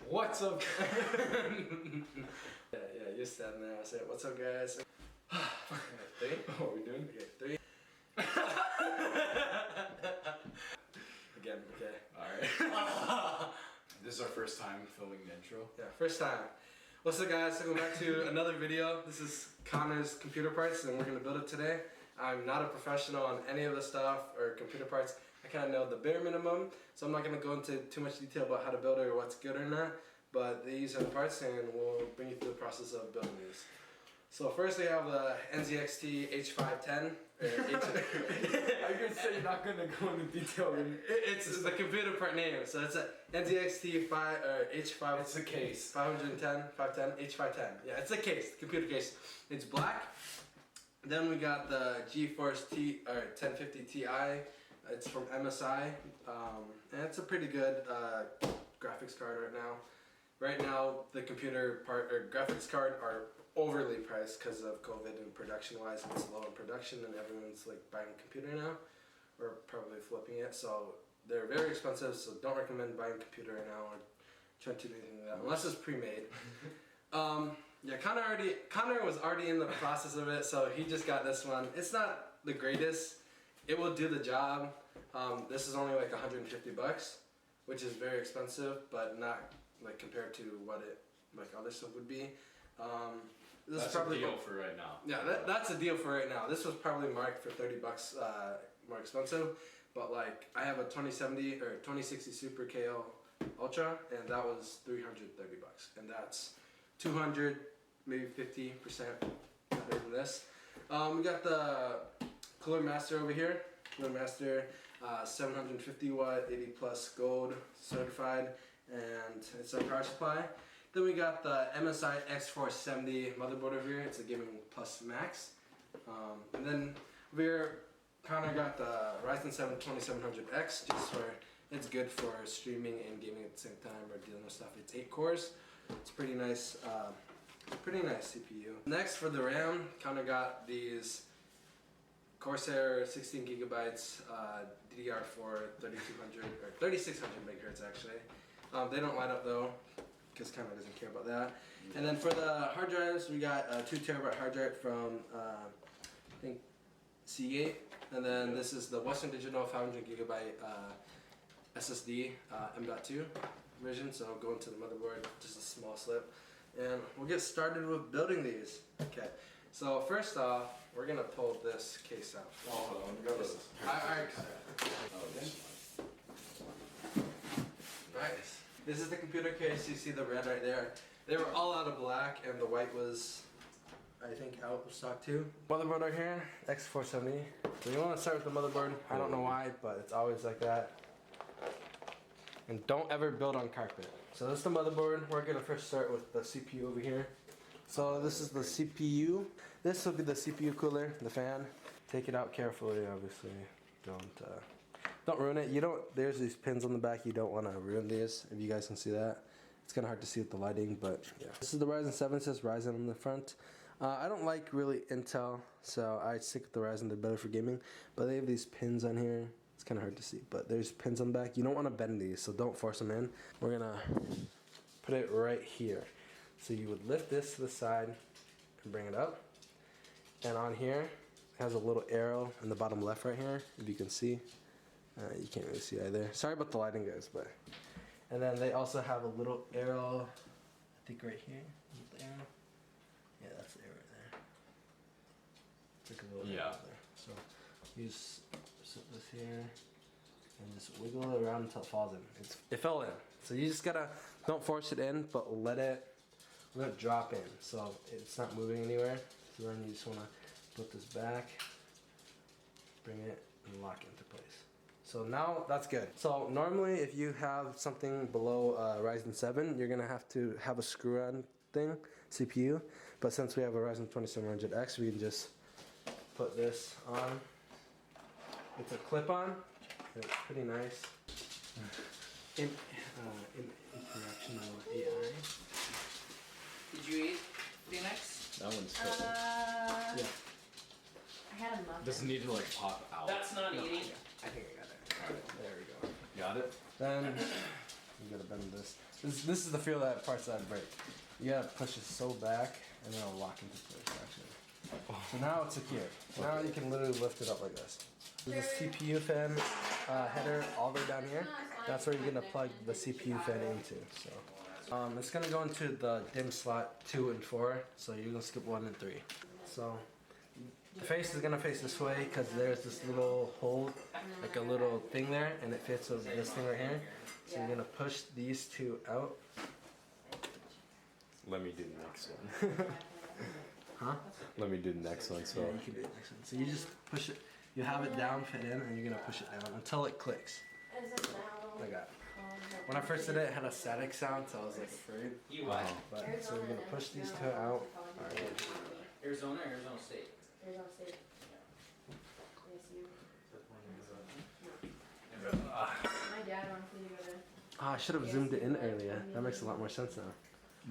What's up? yeah, you stand there. I say, what's up, guys? Three? What are we doing? Okay, three. Again, okay. Alright. This is our first time filming the intro. Yeah, first time. What's up, guys? Welcome back to another video. This is Connor's computer parts, and we're going to build it today. I'm not a professional on any of the stuff or computer parts. I kind of know the bare minimum, so I'm not going to go into too much detail about how to build it or what's good or not. But these are the parts, and we'll bring you through the process of building these. So first we have the NZXT H510. I can say you're not going to go into detail. It's the computer part name, so it's a NZXT H5. It's a case. 510, H510. Yeah, it's a case, computer case. It's black. Then we got the GeForce 1050 Ti. It's from MSI, and it's a pretty good graphics card right now. Right now, the computer part or graphics card are overly priced because of COVID and production-wise. It's low in production, and everyone's like buying a computer now, or probably flipping it. So they're very expensive. So don't recommend buying a computer right now or trying to do anything like that unless it's pre-made. Yeah, Connor was already in the process of it, so he just got this one. It's not the greatest. It will do the job. This is only like 150 bucks, which is very expensive, but not like compared to what it like other stuff would be. This That's is probably a deal for right now. Yeah, that's a deal for right now. This was probably marked for 30 bucks more expensive, but like I have a 2070 or 2060 Super KO Ultra, and that was 330 bucks, and that's 200, maybe 50% better than this. We got the Cooler Master over here. Cooler Master, 750 watt, 80 plus gold certified, and it's a power supply. Then we got the MSI X470 motherboard over here. It's a Gaming Plus Max. And then over here, Connor got the Ryzen 7 2700X, just for it's good for streaming and gaming at the same time or dealing with stuff. It's 8 cores. It's pretty nice CPU. Next for the RAM, Connor got these Corsair 16 gigabytes DDR4 3200 or 3600 megahertz actually. They don't light up though, because Connor doesn't care about that. And then for the hard drives, we got a 2 terabyte hard drive from I think Seagate, and then this is the Western Digital 500 gigabyte SSD M.2 version. So I'll go into the motherboard, just a small slip, and we'll get started with building these. Okay. So first off, we're gonna pull this case out. Oh, hold on. Nice. This is the computer case. You see the red right there. They were all out of black, and the white was, I think, out of stock too. Motherboard right here, X470. So you want to start with the motherboard. I don't know why, but it's always like that. And don't ever build on carpet. So this is the motherboard. We're gonna first start with the CPU over here. So this is the CPU. This will be the CPU cooler, the fan. Take it out carefully, obviously. Don't ruin it. There's these pins on the back. You don't want to ruin these. If you guys can see that, it's kind of hard to see with the lighting, but yeah. This is the Ryzen 7. It says Ryzen on the front. I don't like really Intel, so I stick with the Ryzen. They're better for gaming, but they have these pins on here. It's kind of hard to see, but there's pins on the back. You don't want to bend these, so don't force them in. We're gonna put it right here. So you would lift this to the side and bring it up. And on here, it has a little arrow in the bottom left right here, if you can see. You can't really see either. Sorry about the lighting, guys, but. And then they also have a little arrow, I think right here. The arrow. Yeah, that's the arrow right there. It's like a little arrow there. So you just sit this here and just wiggle it around until it falls in. It fell in. So you just gotta, don't force it in, but let it drop in, so it's not moving anywhere. So then you just want to put this back, bring it, and lock it into place. So now that's good. So normally if you have something below Ryzen 7, you're gonna have to have a screw-on thing, CPU. But since we have a Ryzen 2700X, we can just put this on. It's a clip-on. It's pretty nice. Interaction with AI. Did you eat Phoenix? That one's cool. Does it need to like pop out? That's not eating. I think I got it. Alright, there we go. Got it? Then you gotta bend this. This is the feel that parts that break. You gotta push it so back and then it'll lock into place actually. So now it's secure. So now you can literally lift it up like this. There's a CPU fan header all the way down here. That's where you're gonna plug the CPU fan into. So it's gonna go into the DIMM slot 2 and 4. So you're gonna skip 1 and 3. So the face is gonna face this way because there's this little hole, like a little thing there, and it fits over this thing right here. So you're gonna push these two out. Let me do the next one. Huh? Let me do the next one. So Yeah, you can do it next one. So you just push it. You have it down, fit in, and you're gonna push it down until it clicks. Like that. When I first did it, it had a static sound, so I was like afraid. You what? But so we're gonna push these two out. Arizona or Arizona State? Arizona State. My dad wants me to go to. I should have zoomed it in earlier. That makes a lot more sense now.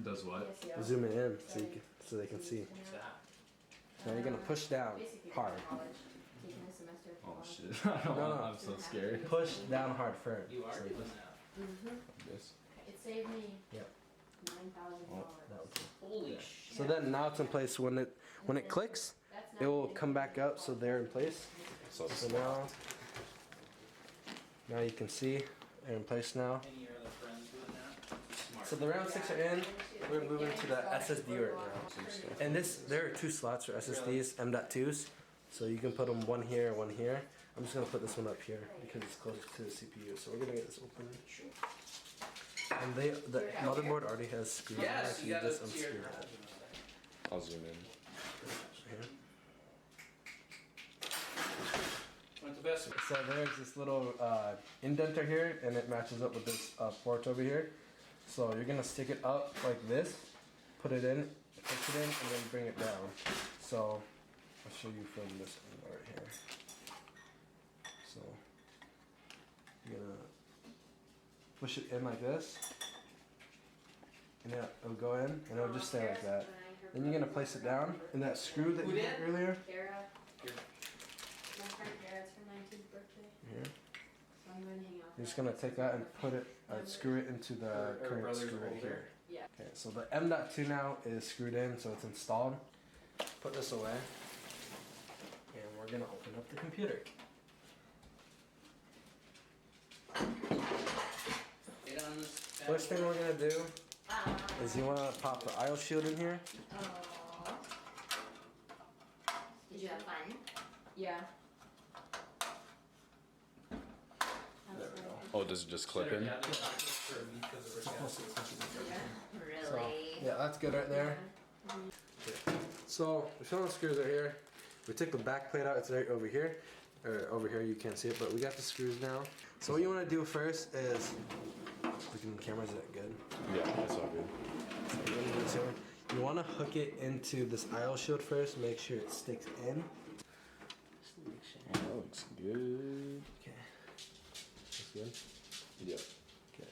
does what? Zoom it in so you can, so they can see. What's that? Now you're gonna push down hard. Oh shit! I don't No, want- no. I'm so scared. Push down hard firm. You are So doing just- that. This. It saved me Yep. $9,000. that was it. Holy Yeah. shit. So then now it's in place. When it clicks, it will come back up so they're in place. So So now you can see they're in place now. Any of your other friends doing that? Smart. So the round 6 are in. We're moving to the SSD right now. And there are 2 slots for SSDs, M.2s. So you can put them one here, one here. I'm just gonna put this one up here because it's closer to the CPU. So we're gonna get this open. And the motherboard already has screws in it, Yes, so you you gotta just see unscrew your. that. I'll zoom in. Here. What's the best? So there's this little indenter here, and it matches up with this port over here. So you're gonna stick it up like this, put it in, fix it in, and then bring it down. So I'll show you from this angle right here. So you're gonna push it in like this, and then it'll go in, and it'll just stay like that. Then you're gonna place it down, and that screw that you did earlier. Kara. My friend Kara's for 19th birthday. Here. So I'm going to hang out. You're just gonna take that and put it, screw it into the Her current brother's screw right older. here. Yeah. Okay, so the M.2 now is screwed in, so it's installed. Put this away, and we're gonna open up the computer. Get on this. First thing we're gonna do is you wanna pop the IO shield in here. Did you have fun? Yeah. There we go. Oh, does it just clip in? Yeah, for a week because of her gas. So, yeah, that's good right there. So the filling screws are here. We took the back plate out. It's right over here. Or over here, you can't see it, but we got the screws now. So what you want to do first is, looking at the camera, is that good? Yeah, that's all good. So what you wanna do is you want to hook it into this IO shield first. Make sure it sticks in. Just make sure. Oh, that looks good. Okay. That's good. Yep. Okay.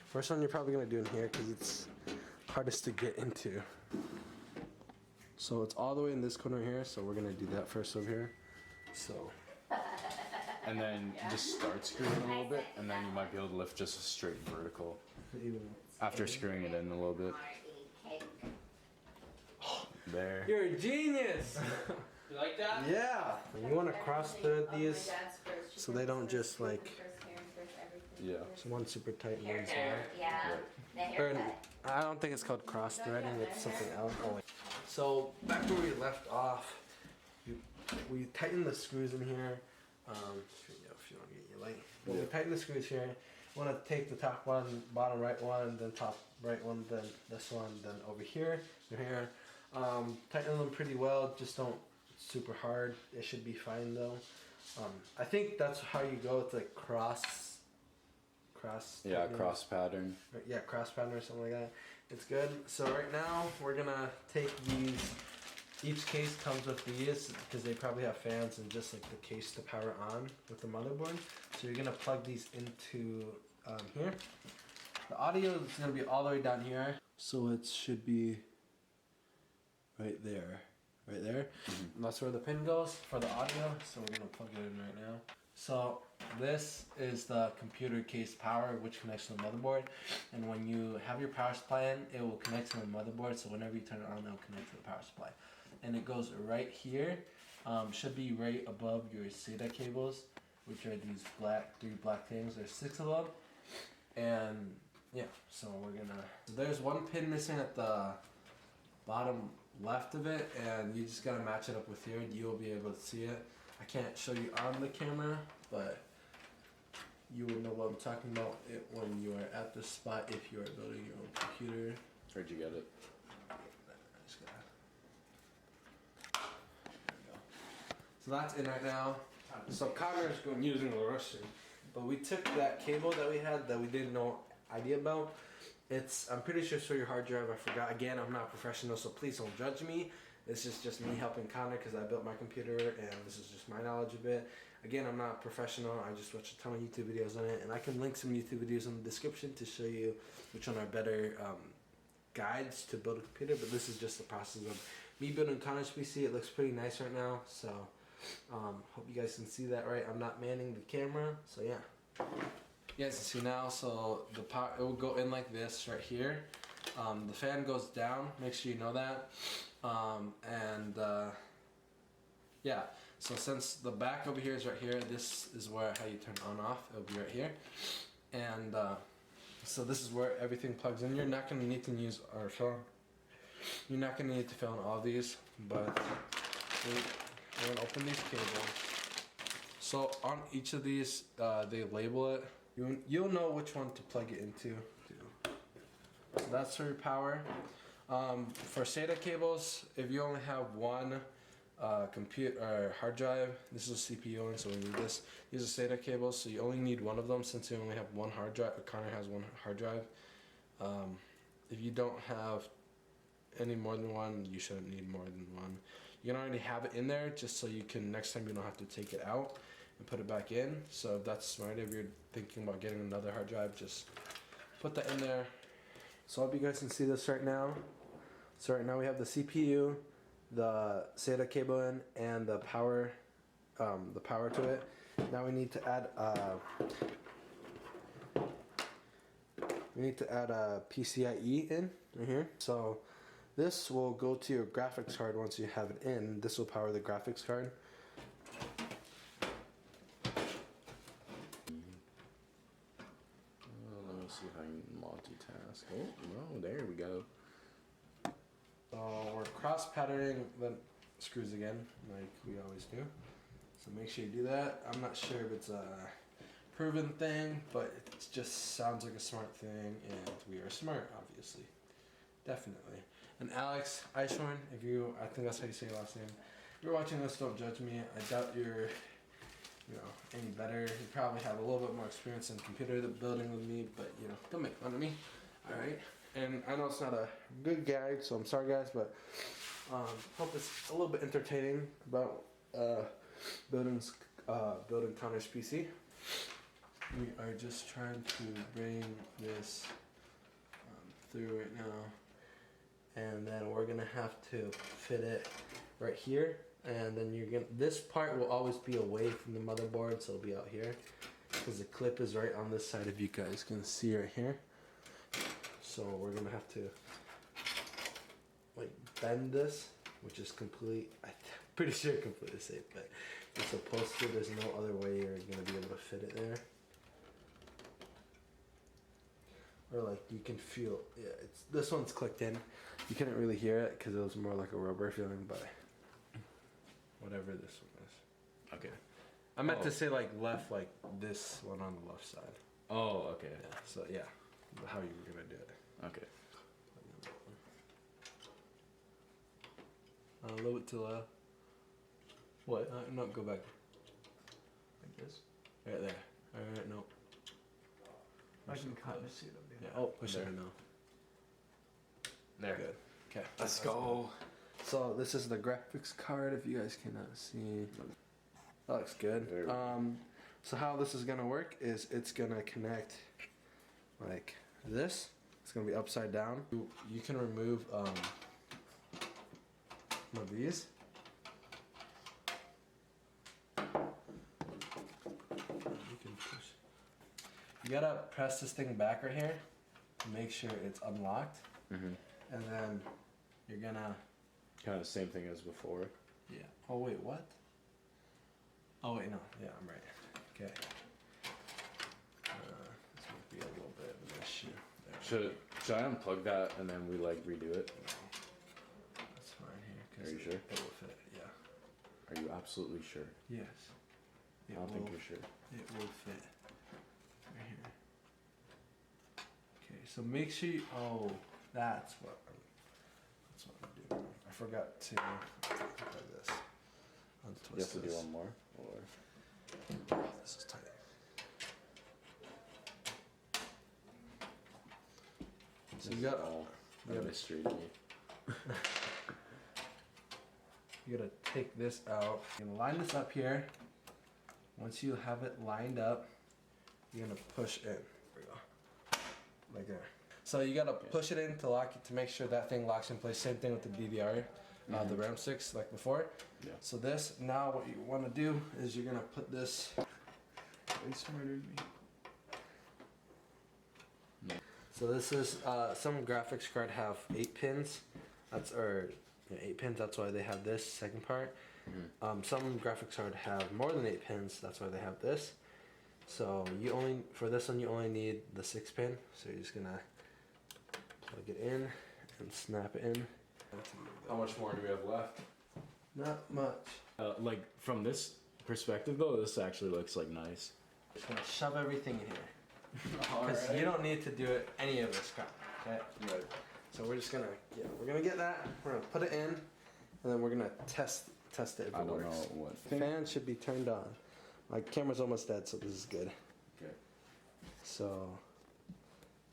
First one you're probably gonna do in here because it's hardest to get into. So it's all the way in this corner here. So we're gonna do that first over here. So. And then just start screwing a little bit, and then you might be able to lift just a straight vertical Even after screwing it in a little bit. There. You're a genius! You like that? Yeah! And you want to cross thread these so they don't just like, Yeah. so one's super tight and one's not. Yeah. Or, I don't think it's called cross threading, it's something else. Oh, wait. So back where we left off, we tighten the screws in here. If you don't get your light. But we tighten the screws here. You want to take the top one, bottom right one, then top right one, then this one, then over here, and here. Tighten them pretty well. Just don't super hard. It should be fine though. I think that's how you go with like cross. Yeah, cross pattern. Yeah, cross pattern or something like that. It's good. So right now we're gonna take these. Each case comes with these because they probably have fans and just like the case to power on with the motherboard. So you're gonna plug these into here. The audio is gonna be all the way down here, so it should be right there. right there. And that's where the pin goes for the audio. So we're gonna plug it in right now. So this is the computer case power, which connects to the motherboard. And when you have your power supply in, it will connect to the motherboard. So whenever you turn it on, it will connect to the power supply. And it goes right here. Should be right above your SATA cables, which are these three black things. There's 6 of them. And yeah, so we're gonna, there's one pin missing at the bottom left of it, and you just gotta match it up with here and you'll be able to see it. I can't show you on the camera, but you will know what I'm talking about when you are at this spot if you are building your own computer. Where'd you get it? So that's in right now. So Connor's going using the Russian, but we took that cable that we had that we didn't know idea about. I'm pretty sure it's for your hard drive. I forgot. Again, I'm not a professional, so please don't judge me. This is just me helping Connor because I built my computer and this is just my knowledge of it. Again, I'm not a professional. I just watch a ton of YouTube videos on it, and I can link some YouTube videos in the description to show you which one are better guides to build a computer. But this is just the process of me building Connor's PC. It looks pretty nice right now, so hope you guys can see that right. I'm not manning the camera, so yeah. You guys can see now, so the power, it will go in like this right here. The fan goes down, make sure you know that. Yeah, so since the back over here is right here, this is where how you turn on off. It'll be right here. And so this is where everything plugs in. You're not going to need to use our phone. You're not going to need to fill in all these, but we're going to open these cables. So on each of these, they label it. You'll know which one to plug it into. So that's for your power. For SATA cables, if you only have one computer or hard drive, this is a CPU one, so we need this. These are SATA cables, so you only need one of them since you only have one hard drive. Connor has one hard drive. If you don't have any more than one, you shouldn't need more than one. You can already have it in there just so you can, next time you don't have to take it out and put it back in. So if that's smart, if you're thinking about getting another hard drive, just put that in there. So I hope you guys can see this right now. So right now we have the CPU, the SATA cable in, and the power to it. Now we need to add a PCIe in right here. So this will go to your graphics card once you have it in. This will power the graphics card. Let me see if I can multitask. Oh, no, there we go. We're cross patterning the screws again, like we always do. So make sure you do that. I'm not sure if it's a proven thing, but it just sounds like a smart thing, and we are smart, obviously. Definitely. And Alex Eishorn, I think that's how you say your last name. If you're watching this, don't judge me. I doubt you're, any better. You probably have a little bit more experience in computer building with me, but don't make fun of me. All right. And I know it's not a good guide, so I'm sorry guys, but hope it's a little bit entertaining about building Connor's PC. We are just trying to bring this through right now, and then we're gonna have to fit it right here, and then this part will always be away from the motherboard, so it'll be out here because the clip is right on this side, if you guys can see right here. So we're gonna have to bend this, which is I'm pretty sure completely safe, but it's supposed to. There's no other way you're gonna be able to fit it there. Or you can feel, this one's clicked in. You couldn't really hear it because it was more like a rubber feeling, but whatever this one is. Okay. I meant to say left, this one on the left side. Oh, okay. Yeah. So yeah, how you were gonna do it. Okay. A little bit to the left. What? No, go back. Like this? Right there. Alright, no. I can kind of see it up there. Yeah. Oh, push it now. There. Good. Okay. Let's go. So this is the graphics card, if you guys cannot see. That looks good. So how this is gonna work is it's gonna connect like this. It's gonna be upside down. You can remove one of these. you gotta press this thing back right here to make sure it's unlocked. Mm-hmm. And then you're gonna... Kind of the same thing as before. Yeah. Oh wait, what? Oh wait, no. Yeah, I'm right. Okay. This might be a little bit of an issue. Should I unplug that and then we like redo it? That's fine here. Are you sure? It will fit, yeah. Are you absolutely sure? Yes. I don't think you're sure. It will fit. Right here. Okay, so make sure you... Oh, that's what I'm doing. I forgot to like this. Untwist You have to this. do one more? Or... This is tight. So you got all you gotta- mystery to me. You gotta take this out. You're gonna line this up here. Once you have it lined up, you're gonna push in. There we go. Like there. So you gotta push it in to lock it to make sure that thing locks in place. Same thing with the DDR, the RAM 6 like before. Yeah. So this, now what you wanna do is you're gonna put this. Way smarter than me. No. So this is, some graphics card have 8 pins. That's, or 8 pins, that's why they have this second part. Mm-hmm. Some graphics card have more than 8 pins, that's why they have this. So you only, for this one you only need the 6 pin. So you're just gonna plug it in and snap it in. How much more do we have left? Not much. Like from this perspective though, this actually looks like nice. Just gonna shove everything in here. Because you don't need to do it any of this crap, okay? Right. So we're just gonna, we're gonna get that, we're gonna put it in, and then we're gonna test it if it I don't works. know what. The fan should be turned on. My camera's almost dead, so this is good. Okay. So,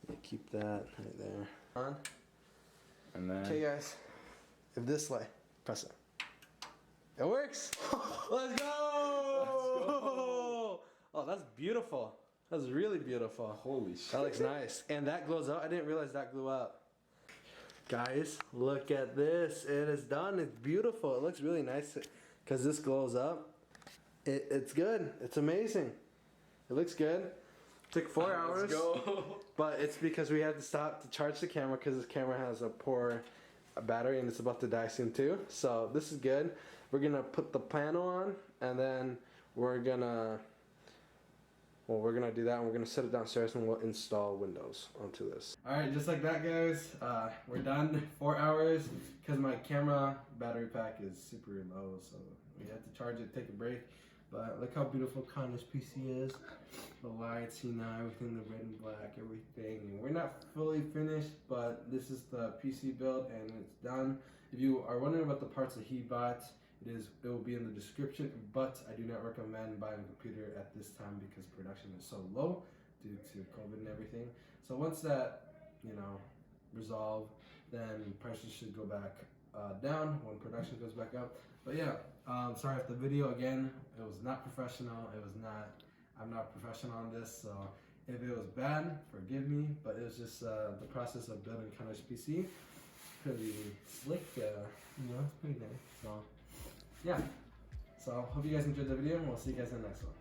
yeah, keep that right there. On. And then. Okay guys, if this light, press it. It works! Let's go! Oh, that's beautiful. That's really beautiful. Holy shit. That looks nice. And that glows out. I didn't realize that glue up. Guys, look at this. It is done. It's beautiful. It looks really nice because this glows up. It's good. It's amazing. It looks good. Took 4 hours. Let's go. But it's because we had to stop to charge the camera because this camera has a poor battery and it's about to die soon too. So this is good. We're going to put the panel on and then we're going to... Well, we're gonna do that and we're gonna set it downstairs and we'll install Windows onto this. Alright, just like that guys, we're done. 4 hours, because my camera battery pack is super low, so we had to charge it, take a break. But look how beautiful Connor's PC is. The lights, you know, everything, the red and black, everything. And we're not fully finished, but this is the PC build and it's done. If you are wondering about the parts that he bought, it will be in the description, but I do not recommend buying a computer at this time because production is so low due to COVID and everything. So once that, you know, resolve, then prices should go back down when production goes back up. But yeah, sorry if the video, again, it was not professional. I'm not professional on this, so if it was bad, forgive me, but it was just the process of building Connor's PC. Pretty slick, you know, it's pretty nice. So yeah, so hope you guys enjoyed the video and we'll see you guys in the next one.